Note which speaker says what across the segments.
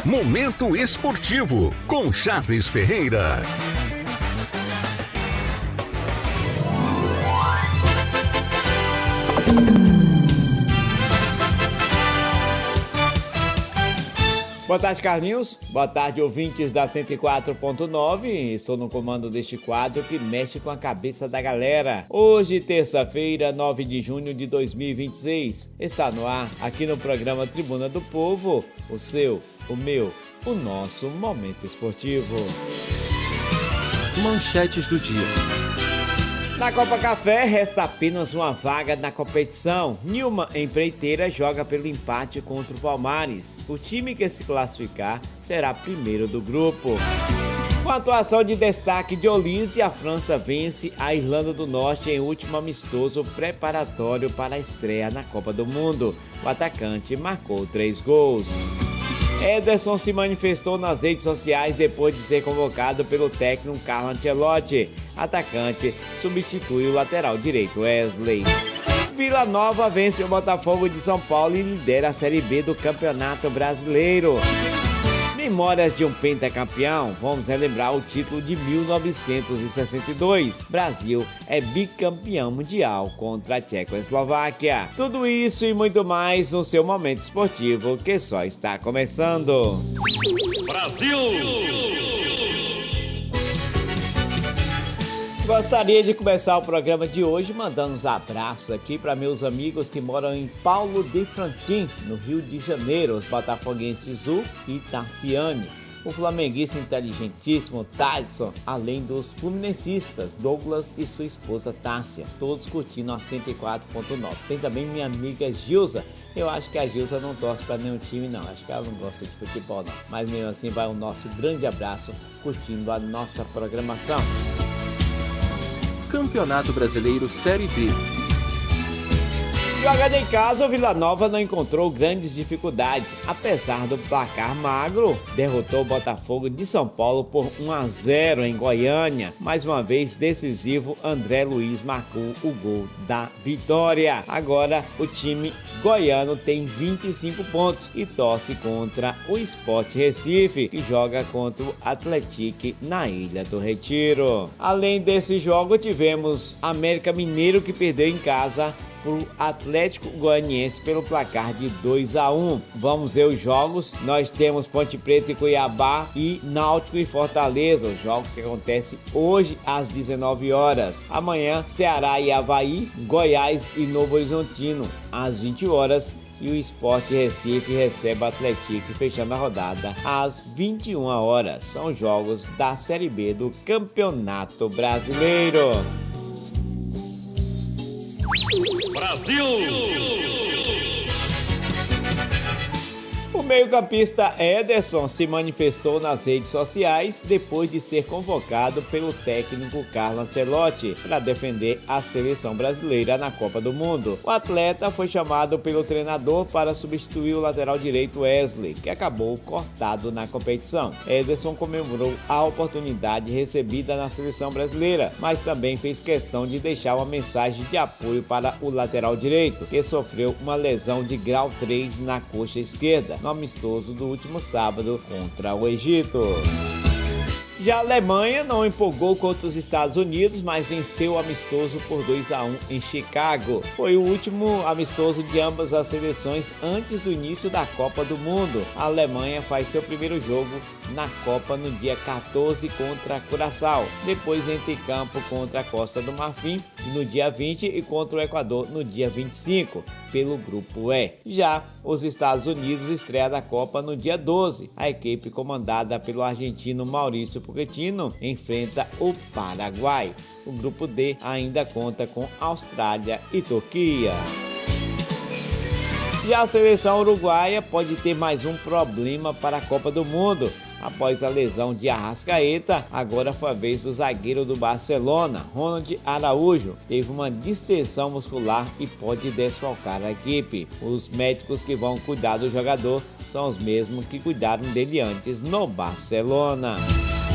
Speaker 1: Momento Esportivo, com Charles Ferreira.
Speaker 2: Boa tarde, Carlinhos. Boa tarde, ouvintes da 104.9. Estou no comando deste quadro que mexe com a cabeça da galera. Hoje, terça-feira, 9 de junho de 2026. Está no ar, aqui no programa Tribuna do Povo, o seu, o meu, o nosso Momento Esportivo.
Speaker 3: Manchetes do dia.
Speaker 2: Na Copa Café, resta apenas uma vaga na competição. Nilma Empreiteira joga pelo empate contra o Palmares. O time que se classificar será primeiro do grupo. Com a atuação de destaque de Olise, a França vence a Irlanda do Norte em último amistoso preparatório para a estreia na Copa do Mundo. O atacante marcou 3 gols. Ederson se manifestou nas redes sociais depois de ser convocado pelo técnico Carlo Ancelotti. Atacante substitui o lateral direito Wesley. Vila Nova vence o Botafogo de São Paulo e lidera a Série B do Campeonato Brasileiro. Memórias de um pentacampeão, vamos relembrar o título de 1962. Brasil é bicampeão mundial contra a Tchecoslováquia. Tudo isso e muito mais no seu Momento Esportivo, que só está começando.
Speaker 4: Brasil!
Speaker 2: Gostaria de começar o programa de hoje mandando uns abraços aqui para meus amigos que moram em Paulo de Frontin, no Rio de Janeiro, os botafoguenses Zu e Tarciane, o flamenguista inteligentíssimo Tyson, além dos fluminencistas Douglas e sua esposa Tássia, todos curtindo a 104.9. Tem também minha amiga Gilza. Eu acho que a Gilza não torce para nenhum time não, acho que ela não gosta de futebol não, mas mesmo assim vai o nosso grande abraço curtindo a nossa programação.
Speaker 3: Campeonato Brasileiro Série B.
Speaker 2: Jogando em casa, o Vila Nova não encontrou grandes dificuldades. Apesar do placar magro, derrotou o Botafogo de São Paulo por 1-0 em Goiânia. Mais uma vez, decisivo, André Luiz marcou o gol da vitória. Agora, o time goiano tem 25 pontos e torce contra o Sport Recife, que joga contra o Atlético na Ilha do Retiro. Além desse jogo, tivemos América Mineiro, que perdeu em casa pro Atlético Goianiense pelo placar de 2-1. Vamos ver os jogos. Nós temos Ponte Preta e Cuiabá e Náutico e Fortaleza, os jogos que acontecem hoje às 19 horas. Amanhã, Ceará e Avaí, Goiás e Novo Horizontino às 20 horas. E o Sport Recife recebe o Atlético, fechando a rodada às 21 horas. São jogos da Série B do Campeonato Brasileiro.
Speaker 4: Brasil!
Speaker 2: O meio-campista Ederson se manifestou nas redes sociais depois de ser convocado pelo técnico Carlo Ancelotti para defender a seleção brasileira na Copa do Mundo. O atleta foi chamado pelo treinador para substituir o lateral direito Wesley, que acabou cortado na competição. Ederson comemorou a oportunidade recebida na seleção brasileira, mas também fez questão de deixar uma mensagem de apoio para o lateral direito, que sofreu uma lesão de grau 3 na coxa esquerda, no amistoso do último sábado contra o Egito. Já a Alemanha não empolgou contra os Estados Unidos, mas venceu o amistoso por 2-1 em Chicago. Foi o último amistoso de ambas as seleções antes do início da Copa do Mundo. A Alemanha faz seu primeiro jogo na Copa no dia 14 contra Curaçao, depois entra em campo contra a Costa do Marfim no dia 20 e contra o Equador no dia 25, pelo Grupo E. Já os Estados Unidos estreia da Copa no dia 12. A equipe comandada pelo argentino Maurício Pochettino enfrenta o Paraguai. O Grupo D ainda conta com Austrália e Turquia. Já a seleção uruguaia pode ter mais um problema para a Copa do Mundo. Após a lesão de Arrascaeta, agora foi a vez do zagueiro do Barcelona, Ronald Araújo. Teve uma distensão muscular e pode desfalcar a equipe. Os médicos que vão cuidar do jogador são os mesmos que cuidaram dele antes no Barcelona.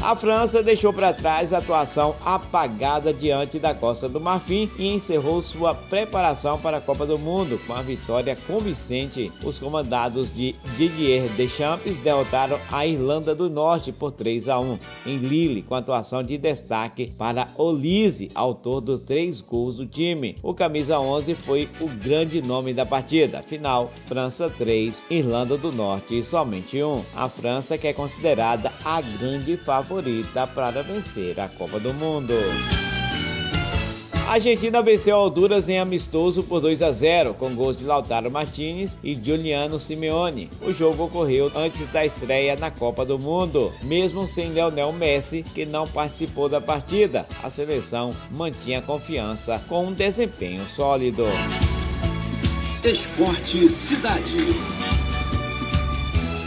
Speaker 2: A França deixou para trás a atuação apagada diante da Costa do Marfim e encerrou sua preparação para a Copa do Mundo com a vitória convincente. Os comandados de Didier Deschamps derrotaram a Irlanda do Norte por 3-1 em Lille, com atuação de destaque para Olise, autor dos 3 gols do time. O camisa 11 foi o grande nome da partida. Final, França 3, Irlanda do Norte somente 1. A França, que é considerada a grande favorita para vencer a Copa do Mundo. A Argentina venceu a Honduras em amistoso por 2-0, com gols de Lautaro Martínez e Giuliano Simeone. O jogo ocorreu antes da estreia na Copa do Mundo. Mesmo sem Lionel Messi, que não participou da partida, a seleção mantinha confiança com um desempenho sólido.
Speaker 1: Esporte Cidade.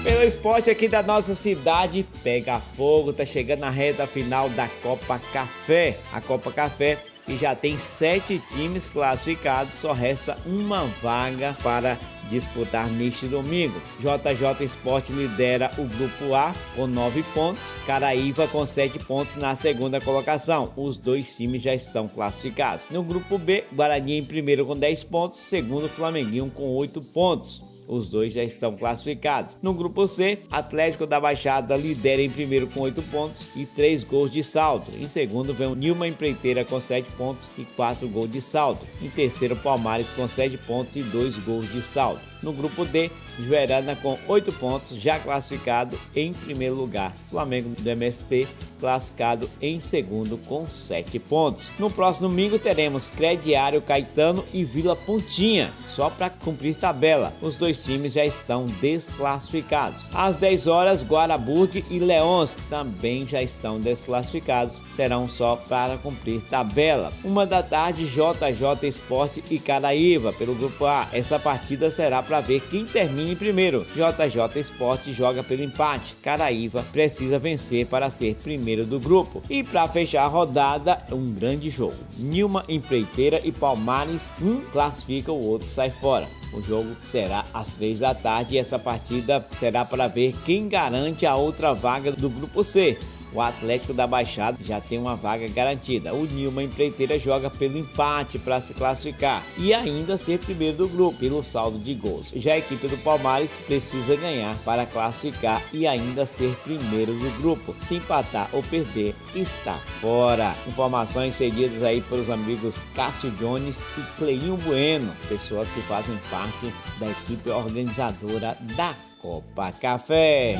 Speaker 2: Pelo esporte aqui da nossa cidade, pega fogo, tá chegando a reta final da Copa Café. A Copa Café, que já tem 7 times classificados, só resta uma vaga para disputar neste domingo. JJ Sport lidera o grupo A com 9 pontos, Caraíva com 7 pontos na segunda colocação. Os 2 times já estão classificados. No grupo B, Guarani em primeiro com 10 pontos, segundo Flamenguinho com 8 pontos. Os 2 já estão classificados. No grupo C, Atlético da Baixada lidera em primeiro com 8 pontos e 3 gols de saldo. Em segundo vem o Nilma Empreiteira com 7 pontos e 4 gols de saldo. Em terceiro, Palmares com 7 pontos e 2 gols de saldo. No grupo D, Juerana com 8 pontos, já classificado em primeiro lugar. Flamengo do MST classificado em segundo com 7 pontos. No próximo domingo teremos Crediário Caetano e Vila Pontinha, só para cumprir tabela. Os 2 times já estão desclassificados. Às 10 horas, Guaraburg e Leões também já estão desclassificados, serão só para cumprir tabela. 1 da tarde, JJ Sport e Caraíva pelo grupo A. Essa partida será para ver quem termina em primeiro. JJ Sport joga pelo empate. Caraíva precisa vencer para ser primeiro do grupo. E para fechar a rodada, um grande jogo. Nilma Empreiteira e Palmares, um classifica, o outro sai fora. O jogo será às 3 da tarde e essa partida será para ver quem garante a outra vaga do grupo C. O Atlético da Baixada já tem uma vaga garantida. O Nilma Empreiteira joga pelo empate para se classificar e ainda ser primeiro do grupo pelo saldo de gols. Já a equipe do Palmares precisa ganhar para classificar e ainda ser primeiro do grupo. Se empatar ou perder, está fora. Informações cedidas aí pelos amigos Cássio Jones e Cleinho Bueno, pessoas que fazem parte da equipe organizadora da Copa Café.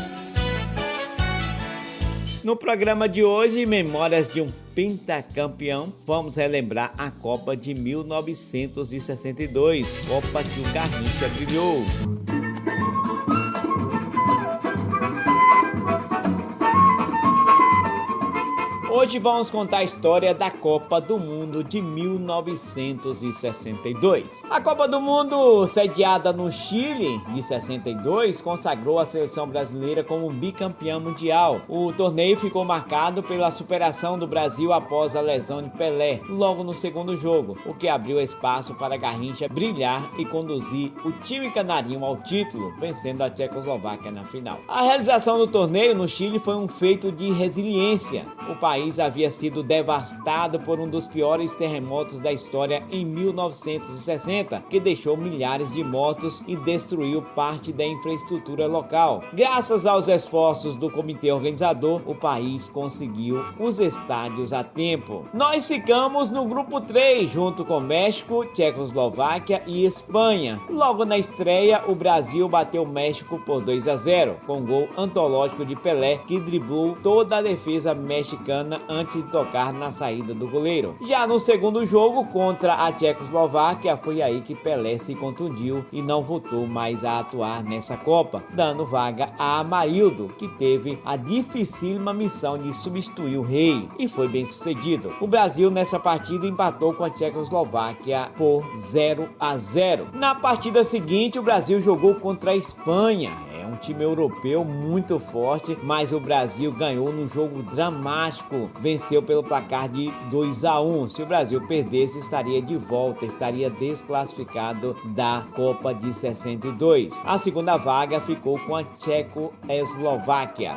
Speaker 2: No programa de hoje, Memórias de um Pentacampeão, vamos relembrar a Copa de 1962, Copa que o Garrincha brilhou. Hoje vamos contar a história da Copa do Mundo de 1962. A Copa do Mundo, sediada no Chile de 62, consagrou a seleção brasileira como bicampeã mundial. O torneio ficou marcado pela superação do Brasil após a lesão de Pelé, logo no segundo jogo, o que abriu espaço para Garrincha brilhar e conduzir o time canarinho ao título, vencendo a Tchecoslováquia na final. A realização do torneio no Chile foi um feito de resiliência. O país havia sido devastado por um dos piores terremotos da história em 1960, que deixou milhares de mortos e destruiu parte da infraestrutura local. Graças aos esforços do comitê organizador, o país conseguiu os estádios a tempo. Nós ficamos no grupo 3, junto com México, Tchecoslováquia e Espanha. Logo na estreia, o Brasil bateu o México por 2-0, com gol antológico de Pelé, que driblou toda a defesa mexicana antes de tocar na saída do goleiro. Já no segundo jogo contra a Tchecoslováquia, foi aí que Pelé se contundiu e não voltou mais a atuar nessa Copa, dando vaga a Amarildo, que teve a dificílima missão de substituir o rei, e foi bem sucedido. O Brasil nessa partida empatou com a Tchecoslováquia por 0-0. Na partida seguinte, o Brasil jogou contra a Espanha. Um time europeu muito forte, mas o Brasil ganhou num jogo dramático venceu pelo placar de 2-1. Se o Brasil perdesse, estaria de volta, estaria desclassificado da Copa de 62. A segunda vaga ficou com a Tchecoslováquia.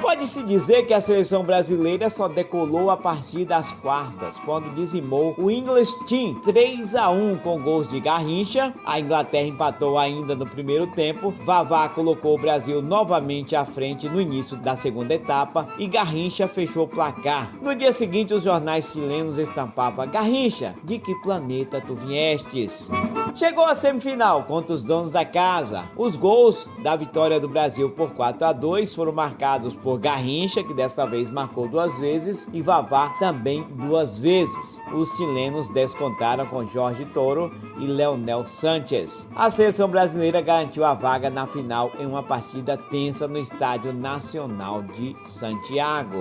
Speaker 2: Pode-se dizer que a seleção brasileira só decolou a partir das quartas, quando dizimou o English Team 3-1 com gols de Garrincha. A Inglaterra empatou ainda no primeiro tempo. Vavá colocou o Brasil novamente à frente no início da segunda etapa e Garrincha fechou o placar. No dia seguinte, os jornais chilenos estampavam: Garrincha, de que planeta tu viestes? Chegou a semifinal contra os donos da casa. Os gols da vitória do Brasil por 4-2 foram marcados por Garrincha, que desta vez marcou 2 vezes, e Vavá também 2 vezes. Os chilenos descontaram com Jorge Toro e Leonel Sánchez. A seleção brasileira garantiu a vaga na final em uma partida tensa no Estádio Nacional de Santiago.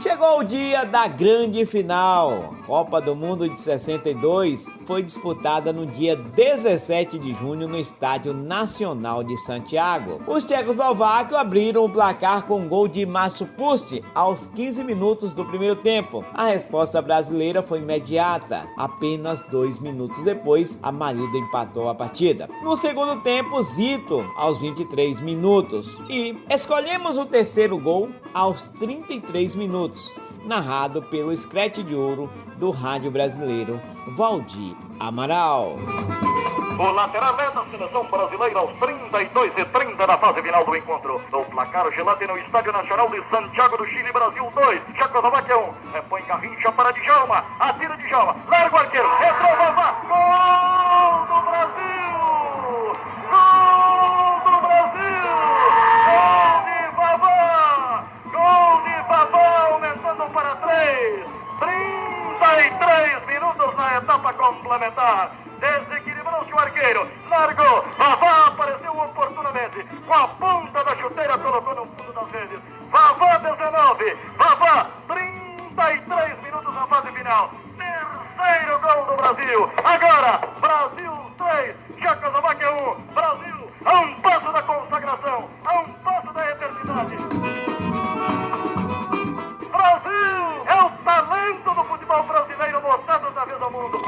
Speaker 2: Chegou o dia da grande final. Copa do Mundo de 62 foi disputada no dia 17 de junho no Estádio Nacional de Santiago. Os tchecoslovacos abriram o placar com um gol de Márcio Pusti aos 15 minutos do primeiro tempo. A resposta brasileira foi imediata. Apenas 2 minutos depois, Amarildo empatou a partida. No segundo tempo, Zito aos 23 minutos. E escolhemos o terceiro gol aos 33 minutos. Narrado pelo Scratch de Ouro do rádio brasileiro, Valdir Amaral.
Speaker 4: O lateral é da seleção brasileira aos 32:30 da fase final do encontro. O placar gelante no Estádio Nacional de Santiago do Chile, Brasil 2, Tchecoslováquia 1. Repõe Garrincha para Djalma, atira Djalma, larga o arqueiro, entrou Vavá, gol do Brasil! Gol do Brasil! Gol de Vavá! Gol de Vavá, aumentando para 3. 33 minutos na etapa complementar. Desequilibrou-se o arqueiro, largou, Vavá apareceu oportunamente, com a ponta da chuteira colocou no fundo das redes. Vavá 19, Vavá 33 minutos na fase final. Terceiro gol do Brasil. Agora, Brasil 3, Tchecoslováquia 1. Brasil a um passo da consagração, a um passo da eternidade. Brasil é o talento do futebol brasileiro mostrado outra vez ao mundo.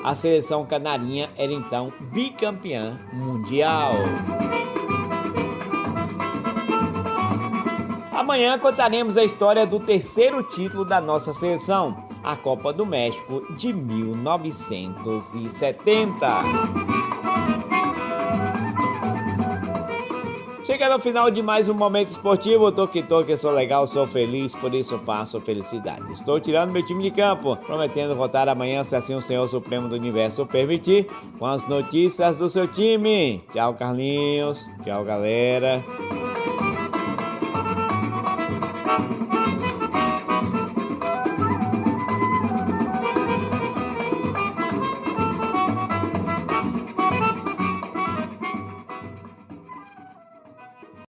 Speaker 2: A seleção canarinha era então bicampeã mundial. Amanhã contaremos a história do terceiro título da nossa seleção, a Copa do México de 1970. Chega no final de mais um Momento Esportivo. Toque, eu sou legal, sou feliz, por isso passo felicidade. Estou tirando meu time de campo, prometendo voltar amanhã, se assim o Senhor Supremo do Universo permitir, com as notícias do seu time. Tchau, Carlinhos. Tchau, galera.